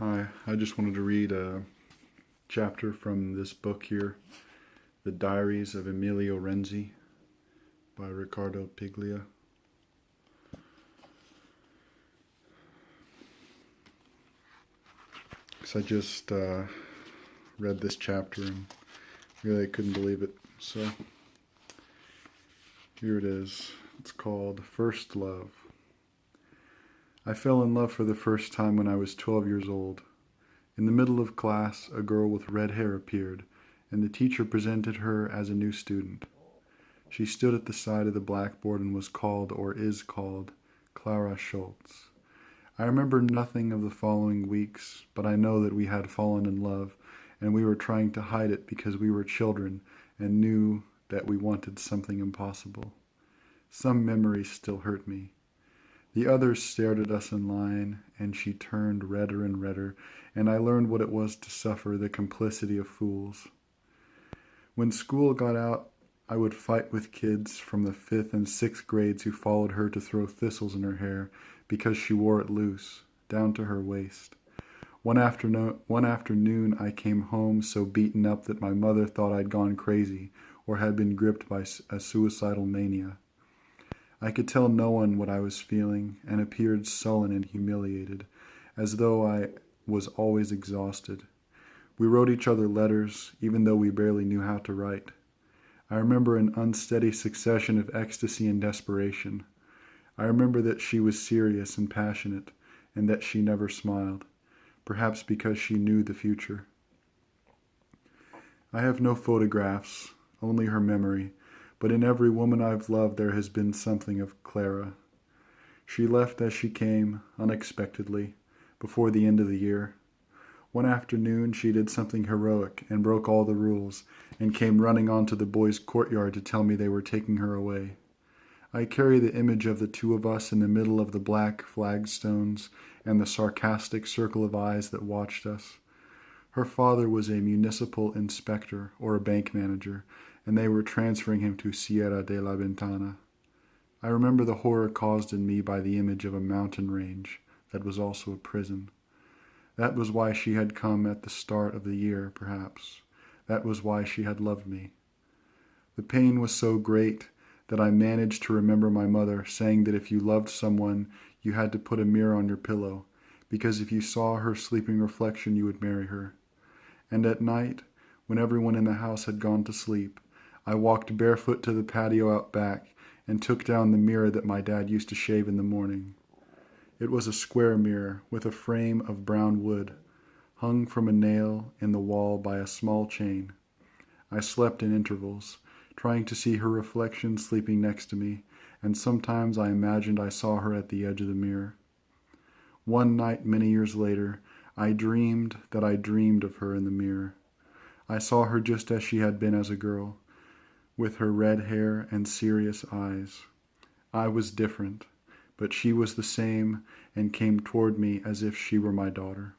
Hi, I just wanted to read a chapter from this book here, The Diaries of Emilio Renzi by Ricardo Piglia. So I just read this chapter and really couldn't believe it. So here it is. It's called First Love. I fell in love for the first time when I was 12 years old. In the middle of class, a girl with red hair appeared, and the teacher presented her as a new student. She stood at the side of the blackboard and was called, or is called, Clara Schultz. I remember nothing of the following weeks, but I know that we had fallen in love, and we were trying to hide it because we were children and knew that we wanted something impossible. Some memories still hurt me. The others stared at us in line, and she turned redder and redder, and I learned what it was to suffer the complicity of fools. When school got out, I would fight with kids from the 5th and 6th grades who followed her to throw thistles in her hair because she wore it loose, down to her waist. One afternoon I came home so beaten up that my mother thought I'd gone crazy or had been gripped by a suicidal mania. I could tell no one what I was feeling and appeared sullen and humiliated, as though I was always exhausted. We wrote each other letters, even though we barely knew how to write. I remember an unsteady succession of ecstasy and desperation. I remember that she was serious and passionate, and that she never smiled, perhaps because she knew the future. I have no photographs, only her memory, but in every woman I've loved there has been something of Clara. She left as she came, unexpectedly, before the end of the year. One afternoon she did something heroic and broke all the rules and came running onto the boys' courtyard to tell me they were taking her away. I carry the image of the two of us in the middle of the black flagstones and the sarcastic circle of eyes that watched us. Her father was a municipal inspector or a bank manager, and they were transferring him to Sierra de la Ventana. I remember the horror caused in me by the image of a mountain range that was also a prison. That was why she had come at the start of the year, perhaps. That was why she had loved me. The pain was so great that I managed to remember my mother saying that if you loved someone, you had to put a mirror on your pillow, because if you saw her sleeping reflection, you would marry her. And at night, when everyone in the house had gone to sleep, I walked barefoot to the patio out back and took down the mirror that my dad used to shave in the morning. It was a square mirror with a frame of brown wood, hung from a nail in the wall by a small chain. I slept in intervals, trying to see her reflection sleeping next to me, and sometimes I imagined I saw her at the edge of the mirror. One night, many years later, I dreamed that I dreamed of her in the mirror. I saw her just as she had been as a girl, with her red hair and serious eyes. I was different, but she was the same and came toward me as if she were my daughter.